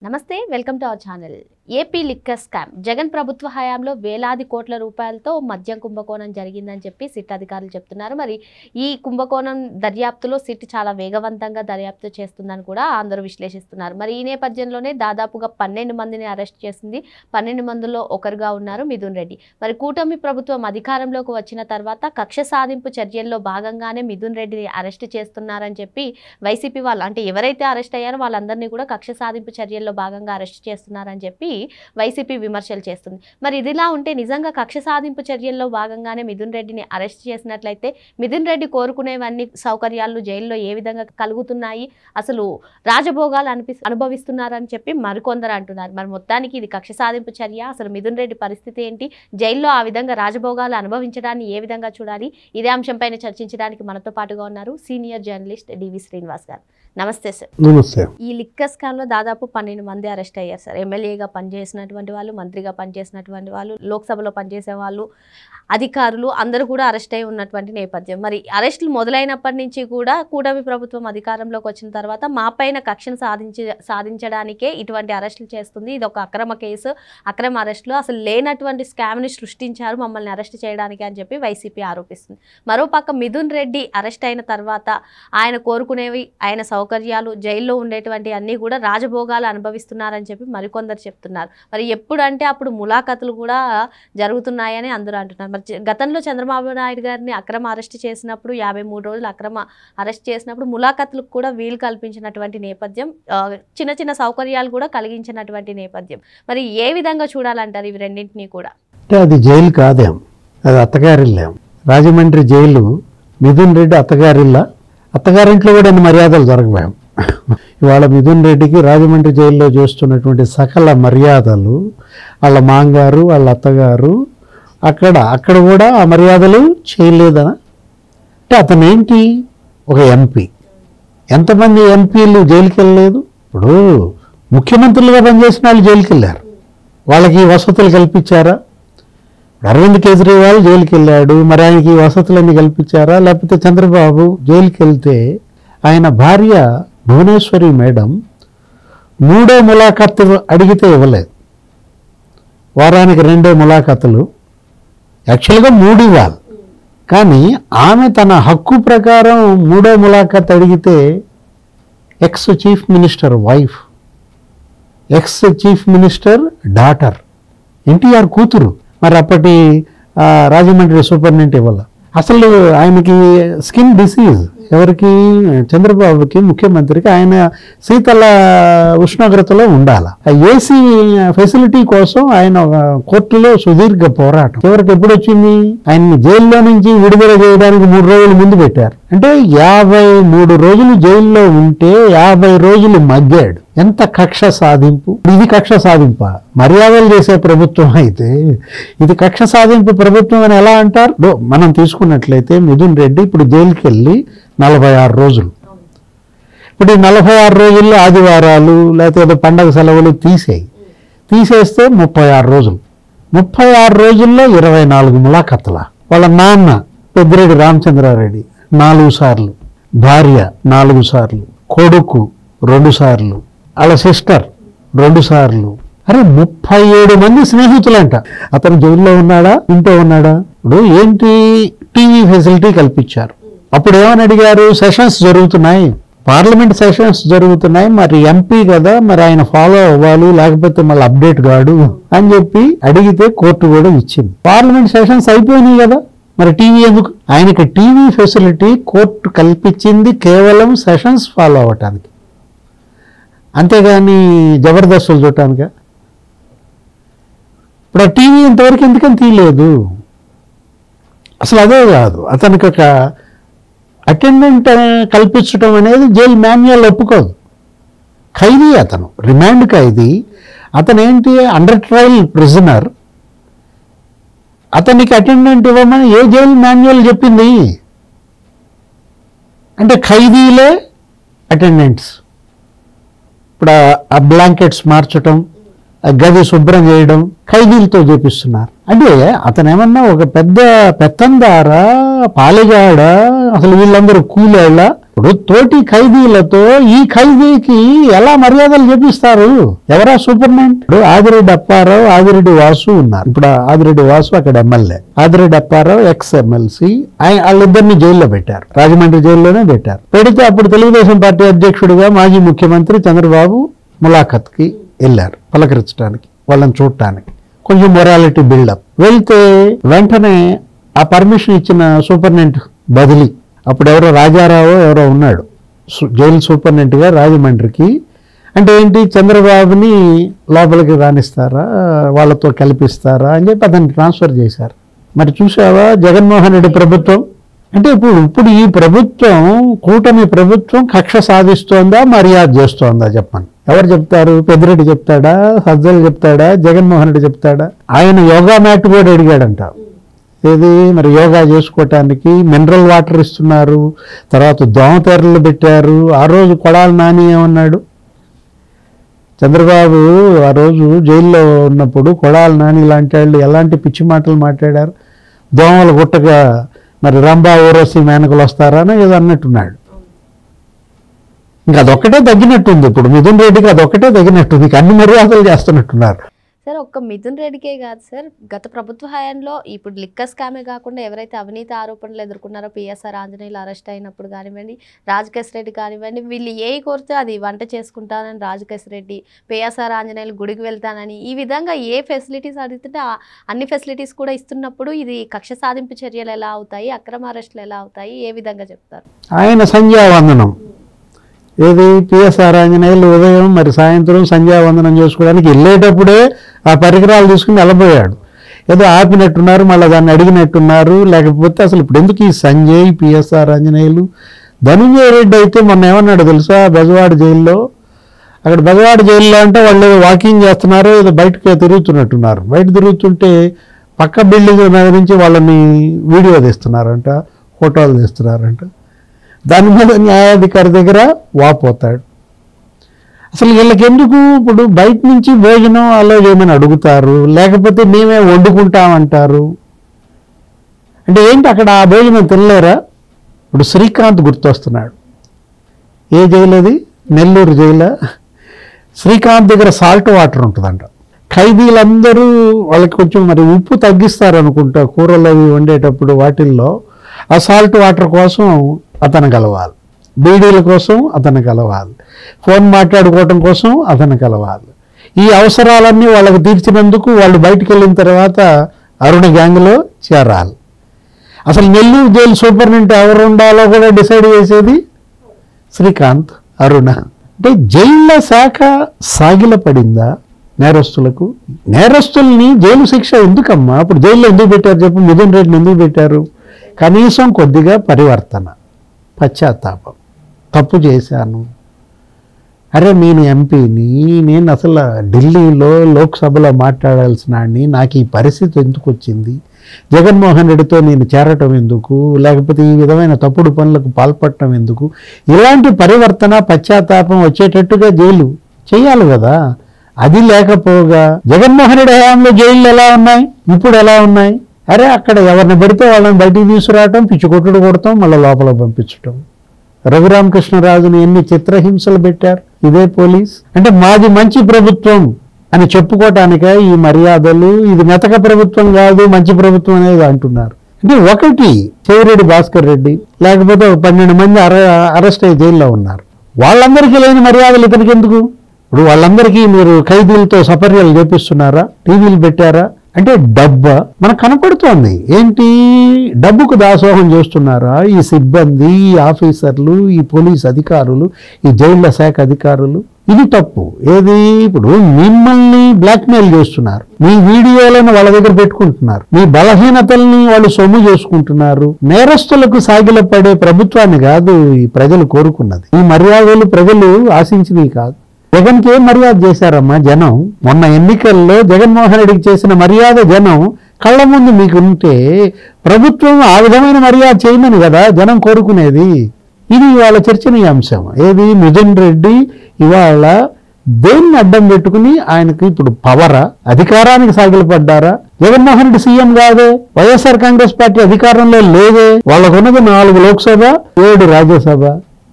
నమస్తే welcome to our channel. AP liquor scam Jagan ప్రభుత్వ హయాంలో వేలాది కోట్ల రూపాయలతో మద్యం కుంభకోణం జరిగిందని చెప్పి సిట్ అధికారులు చెప్తున్నారు. మరి ఈ కుంభకోణం దర్యాప్తులో సిట్ చాలా వేగవంతంగా దర్యాప్తు చేస్తుందని కూడా అందరూ విశ్లేషిస్తున్నారు. మరి ఈ నేపథ్యంలోనే దాదాపుగా 12 మందిని అరెస్ట్ చేసింది. 12 మందిలో ఒకరుగా ఉన్నారు మిథున్ రెడ్డి. మరి కూటమి ప్రభుత్వం అధికారంలోకి వచ్చిన తర్వాత కక్ష సాధింపు చర్యల్లో భాగంగానే మిథున్ రెడ్డిని అరెస్ట్ చేస్తున్నారని చెప్పి వైసీపీ వాళ్ళు, అంటే ఎవరైతే అరెస్ట్ అయ్యారో వాళ్ళందరినీ కూడా కక్ష సాధింపు చర్యల్లో భాగంగా అరెస్ట్ చేస్తున్నారని చెప్పి వైసీపీ విమర్శలు చేస్తుంది. మరి ఇదిలా ఉంటే నిజంగా కక్ష సాధింపు చర్యల్లో భాగంగానే మిథున్ రెడ్డిని అరెస్ట్ చేసినట్లయితే మిథున్ రెడ్డి కోరుకునేవన్నీ సౌకర్యాలు జైల్లో ఏ విధంగా కలుగుతున్నాయి, అసలు రాజభోగాలు అనుభవిస్తున్నారని చెప్పి మరికొందరు అంటున్నారు. మరి మొత్తానికి ఇది కక్ష సాధింపు చర్య, అసలు మిథున్ రెడ్డి పరిస్థితి ఏంటి, జైల్లో ఆ విధంగా రాజభోగాలు అనుభవించడాన్ని ఏ విధంగా చూడాలి, ఇదే అంశంపైన చర్చించడానికి మనతో పాటుగా ఉన్నారు సీనియర్ జర్నలిస్ట్ డివి శ్రీనివాస్ గారు. నమస్తే సార్. నమస్తే. ఈ లిక్కర్ స్కామ్ లో దాదాపు 12 మంది అరెస్ట్ అయ్యారు సార్. ఎమ్మెల్యేగా పనిచేసినటువంటి వాళ్ళు, మంత్రిగా పనిచేసినటువంటి వాళ్ళు, లోక్సభలో పనిచేసే వాళ్ళు, అధికారులు అందరూ కూడా అరెస్ట్ అయి ఉన్నటువంటి నేపథ్యం. మరి అరెస్టులు మొదలైనప్పటి నుంచి కూడా కూటమి ప్రభుత్వం అధికారంలోకి వచ్చిన తర్వాత మా పైన కక్షను సాధించడానికే ఇటువంటి అరెస్టులు చేస్తుంది, ఇది ఒక అక్రమ కేసు, అక్రమ అరెస్టులు, అసలు లేనటువంటి స్కామ్ని సృష్టించారు మమ్మల్ని అరెస్ట్ చేయడానికి అని చెప్పి వైసీపీ ఆరోపిస్తుంది. మరోపక్క మిథున్ రెడ్డి అరెస్ట్ అయిన తర్వాత ఆయన కోరుకునేవి, ఆయన సౌకర్యాలు, జైల్లో ఉండేటువంటి అన్నీ కూడా రాజభోగాలు అనుభవిస్తున్నారని చెప్పి మరికొందరు చెప్తున్నారు. మరి ఎప్పుడంటే అప్పుడు ములాఖతులు కూడా జరుగుతున్నాయని అందరూ అంటున్నారు. మరి గతంలో చంద్రబాబు నాయుడు గారిని అక్రమ అరెస్ట్ చేసినప్పుడు 53 రోజులు అక్రమ అరెస్ట్ చేసినప్పుడు ములాఖతులకు కూడా వీలు కల్పించినటువంటి నేపథ్యం, చిన్న చిన్న సౌకర్యాలు కూడా కలిగించినటువంటి నేపథ్యం. మరి ఏ విధంగా చూడాలంటారు ఇవి రెండింటినీ కూడా? అంటే అది జైలు కాదేం, అది అత్తగారిల్లేం. రాజమండ్రి జైలు మిథున్ రెడ్డి అత్తగారిల్లా, అత్తగారింట్లో కూడా ఎన్ని మర్యాదలు జరగలేం. ఇవాళ మిథున్ రెడ్డికి రాజమండ్రి జైల్లో చేస్తున్నటువంటి సకల మర్యాదలు వాళ్ళ మాంగారు, వాళ్ళ అత్తగారు అక్కడ కూడా ఆ మర్యాదలు చేయలేదనా? అంటే అతనేంటి, ఒక ఎంపీ. ఎంతమంది ఎంపీలు జైలుకి వెళ్ళలేదు? ఇప్పుడు ముఖ్యమంత్రులుగా పనిచేసిన వాళ్ళు జైలుకి వెళ్ళారు, వాళ్ళకి వసతులు కల్పించారా? అరవింద్ కేజ్రీవాల్ జైలుకి వెళ్ళాడు, మరి ఆయనకి వసతులన్నీ కల్పించారా? లేకపోతే చంద్రబాబు జైలుకి వెళ్తే ఆయన భార్య భువనేశ్వరి మేడం 3వ ములాఖత్తు అడిగితే ఇవ్వలేదు, వారానికి 2 ములాఖతులు, యాక్చువల్గా 3 ఇవ్వాలి, కానీ ఆమె తన హక్కు ప్రకారం 3వ ములాఖత్ అడిగితే ex chief minister wife, ex chief minister daughter, NTR కూతురు, మరి అప్పటి రాజమండ్రి సూపరింటెండెంట్ ఇవ్వాలి. అసలు ఆయనకి స్కిన్ డిసీజ్, ఎవరికి? చంద్రబాబుకి, ముఖ్యమంత్రికి. ఆయన శీతల ఉష్ణోగ్రతలో ఉండాలి. ఏసీ ఫెసిలిటీ కోసం ఆయన కోర్టులో సుదీర్ఘ పోరాటం. చివరికి ఎప్పుడు వచ్చింది? ఆయన్ని జైల్లో నుంచి విడుదల చేయడానికి 3 రోజుల ముందు పెట్టారు. అంటే 53 రోజులు జైల్లో ఉంటే 50 రోజులు మగ్గాడు. ఎంత కక్ష సాధింపు! ఇది కక్ష సాధింప? మర్యాదలు చేసే ప్రభుత్వం అయితే ఇది కక్ష సాధింపు ప్రభుత్వం అని ఎలా అంటారు? మనం తీసుకున్నట్లయితే మిథున్ రెడ్డి ఇప్పుడు జైలుకి వెళ్ళి 46 రోజులు. ఇప్పుడు ఈ 46 రోజుల్లో ఆదివారాలు లేకపోతే పండగ సెలవులు తీసేస్తే 36 రోజులు. 36 రోజుల్లో 24 ములాఖతుల. వాళ్ళ నాన్న పెద్దిరెడ్డి రామచంద్రారెడ్డి 4 సార్లు, భార్య 4 సార్లు, కొడుకు 2 సార్లు, వాళ్ళ సిస్టర్ 2 సార్లు. అరే 37 మంది స్నేహితులంట. అతను జైల్లో ఉన్నాడా, ఇంట్లో ఉన్నాడా? ఇప్పుడు ఏంటి, టీవీ ఫెసిలిటీ కల్పించారు. అప్పుడు ఏమని అడిగారు? సెషన్స్ జరుగుతున్నాయి, పార్లమెంట్ సెషన్స్ జరుగుతున్నాయి, మరి ఎంపీ కదా, మరి ఆయన ఫాలో అవ్వాలి, లేకపోతే మళ్ళీ అప్డేట్ కాడు అని చెప్పి అడిగితే కోర్టు కూడా ఇచ్చింది. పార్లమెంట్ సెషన్స్ అయిపోయినాయి కదా, మరి టీవీ ఎందుకు? ఆయనకి టీవీ ఫెసిలిటీ కోర్టు కల్పించింది కేవలం సెషన్స్ ఫాలో అవ్వటానికి, అంతేగాని జబర్దస్తులు చూడటానిక? ఇప్పుడు ఆ టీవీ ఇంతవరకు ఎందుకని తీయలేదు? అసలు అదే కాదు, అతనికి ఒక అటెండెంట్ కల్పించడం అనేది జైలు మాన్యువల్ ఒప్పుకోదు. ఖైదీ అతను, రిమాండ్ ఖైదీ. అతను ఏంటి, అండర్ ట్రయల్ ప్రిజనర్. అతనికి అటెండెంట్ ఇవ్వమని ఏ జైలు మాన్యువల్ చెప్పింది? అంటే ఖైదీలే అటెండెంట్స్. ఇప్పుడు ఆ బ్లాంకెట్స్ మార్చటం, గది శుభ్రం చేయడం ఖైదీలతో చేపిస్తున్నారు. అంటే అతను ఏమన్నా ఒక పెద్ద పెత్తందారా, పాలెగాడ? అసలు వీళ్ళందరూ కూలేళ్ళ? ఇప్పుడు తోటి ఖైదీలతో ఈ ఖైదీకి ఎలా మర్యాదలు చేపిస్తారు? ఎవరా సూపరింటెండెంట్? ఇప్పుడు ఆదిరెడ్డి అప్పారావు, ఆదిరెడ్డి వాసు ఉన్నారు. ఇప్పుడు ఆదిరెడ్డి వాసు అక్కడ MLA, Adireddy Apparao X MLC. వాళ్ళిద్దరిని జైల్లో పెట్టారు, రాజమండ్రి జైల్లోనే పెట్టారు. పెడితే అప్పుడు తెలుగుదేశం పార్టీ అధ్యక్షుడిగా మాజీ ముఖ్యమంత్రి చంద్రబాబు ములాఖత్కి వెళ్ళారు, పలకరించడానికి, వాళ్ళని చూడటానికి, కొంచెం మొరాలిటీ బిల్డప్. వెళ్తే వెంటనే ఆ పర్మిషన్ ఇచ్చిన సూపరింటెండెంట్ బదిలీ. అప్పుడు ఎవరో రాజారావు ఎవరో ఉన్నాడు జైలు సూపరింటెండెంట్గా రాజమండ్రికి. అంటే ఏంటి, చంద్రబాబుని లోపలికి రాణిస్తారా, వాళ్ళతో కల్పిస్తారా అని చెప్పి అతన్ని ట్రాన్స్ఫర్ చేశారు. మరి చూసావా జగన్మోహన్ రెడ్డి ప్రభుత్వం అంటే ఇప్పుడు ఈ ప్రభుత్వం, కూటమి ప్రభుత్వం కక్ష సాధిస్తోందా, మర్యాద చేస్తోందా చెప్పండి. ఎవరు చెప్తారు? పెద్దిరెడ్డి చెప్తాడా, సజ్జలు చెప్తాడా, జగన్మోహన్ రెడ్డి చెప్తాడా? ఆయన యోగా మ్యాట్ కూడా అడిగాడంట. ఏది మరి యోగా చేసుకోవటానికి మినరల్ వాటర్ ఇస్తున్నారు, తర్వాత దోమతెరలు పెట్టారు. ఆ రోజు కొడాలి నాని ఏమన్నాడు? చంద్రబాబు ఆ రోజు జైల్లో ఉన్నప్పుడు కొడాలి నాని లాంటి వాళ్ళు ఎలాంటి పిచ్చి మాటలు మాట్లాడారు? దోమలు గుట్టగా మరి రంభా ఊరసి మేనకలు వస్తారా అని ఏదో అన్నట్టున్నాడు. ఇంకా అదొక్కటే తగ్గినట్టుంది. ఇప్పుడు మిథున్ రెడ్డికి అదొక్కటే తగ్గినట్టుంది, అన్ని మర్యాదలు చేస్తున్నట్టున్నారు. సార్ ఒక్క మిథున్ రెడ్డికే కాదు సార్, గత ప్రభుత్వ హయాంలో ఇప్పుడు లిక్కర్ స్కామే కాకుండా ఎవరైతే అవినీతి ఆరోపణలు ఎదుర్కొన్నారో, పిఎస్ఆర్ ఆంజనేయులు అరెస్ట్ అయినప్పుడు కానివ్వండి, రాజకేశ్ రెడ్డి కానివ్వండి, వీళ్ళు ఏ కోరితే అది వంట చేసుకుంటానని రాజకేశ్ రెడ్డి, పిఎస్ఆర్ ఆంజనేయులు గుడికి వెళ్తానని, ఈ విధంగా ఏ ఫెసిలిటీస్ అడుగుతుంటే అన్ని ఫెసిలిటీస్ కూడా ఇస్తున్నప్పుడు ఇది కక్ష సాధింపు చర్యలు ఎలా అవుతాయి, అక్రమ అరెస్టులు ఎలా అవుతాయి, ఏ విధంగా చెప్తారు? ఆయన సంధ్యావందనం ఏది, పిఎస్ఆర్ ఆంజనేయులు ఉదయం మరి సాయంత్రం సంధ్యావందనం చేసుకోవడానికి వెళ్ళేటప్పుడే ఆ పరికరాలు తీసుకుని వెళ్ళబోయాడు. ఏదో ఆపినట్టున్నారు, మళ్ళీ దాన్ని అడిగినట్టున్నారు. లేకపోతే అసలు ఇప్పుడు ఎందుకు ఈ సంజయ్, పిఎస్ఆర్ ఆంజనేయులు? ధనంజయ రెడ్డి అయితే మొన్న ఏమన్నాడు తెలుసా, బెజవాడ జైల్లో. అక్కడ బెజవాడ జైల్లో అంటే వాళ్ళు వాకింగ్ చేస్తున్నారు, ఏదో బయటకు తిరుగుతున్నట్టున్నారు. బయట తిరుగుతుంటే పక్క బిల్డింగ్ నుంచి వాళ్ళని వీడియో తీస్తున్నారంట, ఫోటోలు తీస్తున్నారంట. దాని మీద న్యాయాధికారి దగ్గర వాపోతాడు. అసలు వీళ్ళకి ఎందుకు ఇప్పుడు బయట నుంచి భోజనం అలా ఏమైనా అడుగుతారు, లేకపోతే మేమే వండుకుంటామంటారు. అంటే ఏంటి అక్కడ ఆ భోజనం తినలేరా? ఇప్పుడు శ్రీకాంత్ గుర్తొస్తున్నాడు. ఏ జైలు అది? నెల్లూరు జైలు. శ్రీకాంత్ దగ్గర సాల్ట్ వాటర్ ఉంటుందంట. ఖైదీలందరూ వాళ్ళకి కొంచెం మరి ఉప్పు తగ్గిస్తారు అనుకుంటా కూరలు అవి వండేటప్పుడు. వాటిల్లో ఆ సాల్ట్ వాటర్ కోసం అతను కలవాలి, బీడీల కోసం అతను కలవాలి, ఫోన్ మాట్లాడుకోవటం కోసం అతను కలవాలి. ఈ అవసరాలన్నీ వాళ్ళకి తీర్చినందుకు వాళ్ళు బయటికి వెళ్ళిన తర్వాత అరుణ గ్యాంగ్లో చేరాలి. అసలు నెల్లూరు జైలు సూపరింటెండెంట్ ఎవరు ఉండాలో కూడా డిసైడ్ చేసేది శ్రీకాంత్, అరుణ. అంటే జైళ్ళ శాఖ సాగిలపడిందా నేరస్తులకు? నేరస్తుల్ని జైలు శిక్ష ఎందుకమ్మా? ఇప్పుడు జైల్లో ఎందుకు పెట్టారు చెప్పు? మిథున్ రెడ్డిని ఎందుకు పెట్టారు? కనీసం కొద్దిగా పరివర్తన, పశ్చాత్తాపం, తప్పు చేశాను, అరే నేను ఎంపీని, నేను అసలు ఢిల్లీలో లోక్సభలో మాట్లాడాల్సిన నాకు ఈ పరిస్థితి ఎందుకు వచ్చింది, జగన్మోహన్ రెడ్డితో నేను చేరటం ఎందుకు, లేకపోతే ఈ విధమైన తప్పుడు పనులకు పాల్పడటం ఎందుకు, ఇలాంటి పరివర్తన పశ్చాత్తాపం వచ్చేటట్టుగా జైలు చేయాలి కదా. అది లేకపోగా జగన్మోహన్ రెడ్డి హయాంలో జైళ్ళు ఎలా ఉన్నాయి, ఇప్పుడు ఎలా ఉన్నాయి? అరే అక్కడ ఎవరిని పడితే వాళ్ళని బయటికి తీసుకురావటం, పిచ్చి కొట్టుడు కొడతాం, మళ్ళీ లోపల పంపించటం. రఘురామకృష్ణరాజుని ఎన్ని చిత్రహింసలు పెట్టారు ఇదే పోలీస్. అంటే మాది మంచి ప్రభుత్వం అని చెప్పుకోవటానికే ఈ మర్యాదలు. ఇది మెతక ప్రభుత్వం కాదు, మంచి ప్రభుత్వం అనేది అంటున్నారు. అంటే ఒకటి చెవిరెడ్డి భాస్కర్ రెడ్డి, లేకపోతే 12 మంది అరెస్ట్ అయ్యి జైల్లో ఉన్నారు. వాళ్ళందరికీ లేని మర్యాదలు ఇతనికి ఎందుకు? ఇప్పుడు వాళ్ళందరికీ మీరు ఖైదీలతో సపర్యలు చేపిస్తున్నారా, టీవీలు పెట్టారా? అంటే డబ్బా మనకు కనపడుతోంది. ఏంటి, డబ్బుకు దాసోహం చేస్తున్నారా ఈ సిబ్బంది, ఈ ఆఫీసర్లు, ఈ పోలీస్ అధికారులు, ఈ జైళ్ల శాఖ అధికారులు? ఇది తప్పు. ఏది, ఇప్పుడు మిమ్మల్ని బ్లాక్మెయిల్ చేస్తున్నారు, మీ వీడియోలను వాళ్ళ దగ్గర పెట్టుకుంటున్నారు, మీ బలహీనతల్ని వాళ్ళు సొమ్ము చేసుకుంటున్నారు. నేరస్తులకు సాగిలపడే ప్రభుత్వాన్ని కాదు ఈ ప్రజలు కోరుకున్నది. ఈ మర్యాదలు ప్రజలు ఆశించినవి కాదు. జగన్కి ఏం మర్యాద చేశారమ్మా జనం? మొన్న ఎన్నికల్లో జగన్మోహన్ రెడ్డికి చేసిన మర్యాద జనం కళ్ళ ముందు మీకు ఉంటే ప్రభుత్వం ఆ విధమైన మర్యాద చేయమని కదా జనం కోరుకునేది. ఇది ఇవాళ చర్చనీయాంశం. ఏది, మిథున్ రెడ్డి ఇవాళ దేన్ని అడ్డం పెట్టుకుని ఆయనకి ఇప్పుడు పవరా, అధికారానికి సాగిలపడ్డారా? జగన్మోహన్ రెడ్డి సీఎం కాదే, వైఎస్ఆర్ కాంగ్రెస్ పార్టీ అధికారంలో లేదే, వాళ్ళకున్నది 4 లోక్సభ, 7 రాజ్యసభ.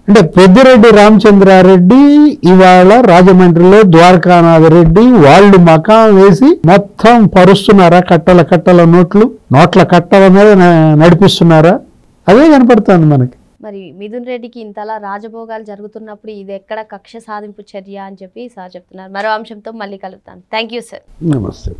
అంటే పెద్దిరెడ్డి రామచంద్రారెడ్డి ఇవాళ రాజమండ్రిలో ద్వారకానాథ రెడ్డి వాళ్ళు మకాం వేసి మొత్తం పరుస్తున్నారా, కట్టల నోట్ల కట్టల మీద నడిపిస్తున్నారా? అదే కనపడుతుంది మనకి. మరి మిథున్ రెడ్డికి ఇంతలా రాజభోగాలు జరుగుతున్నప్పుడు ఇది ఎక్కడ కక్ష సాధింపు చర్య అని చెప్పి సార్ చెప్తున్నారు. మరో అంశంతో మళ్ళీ కలుగుతాను. Thank you sir. నమస్తే.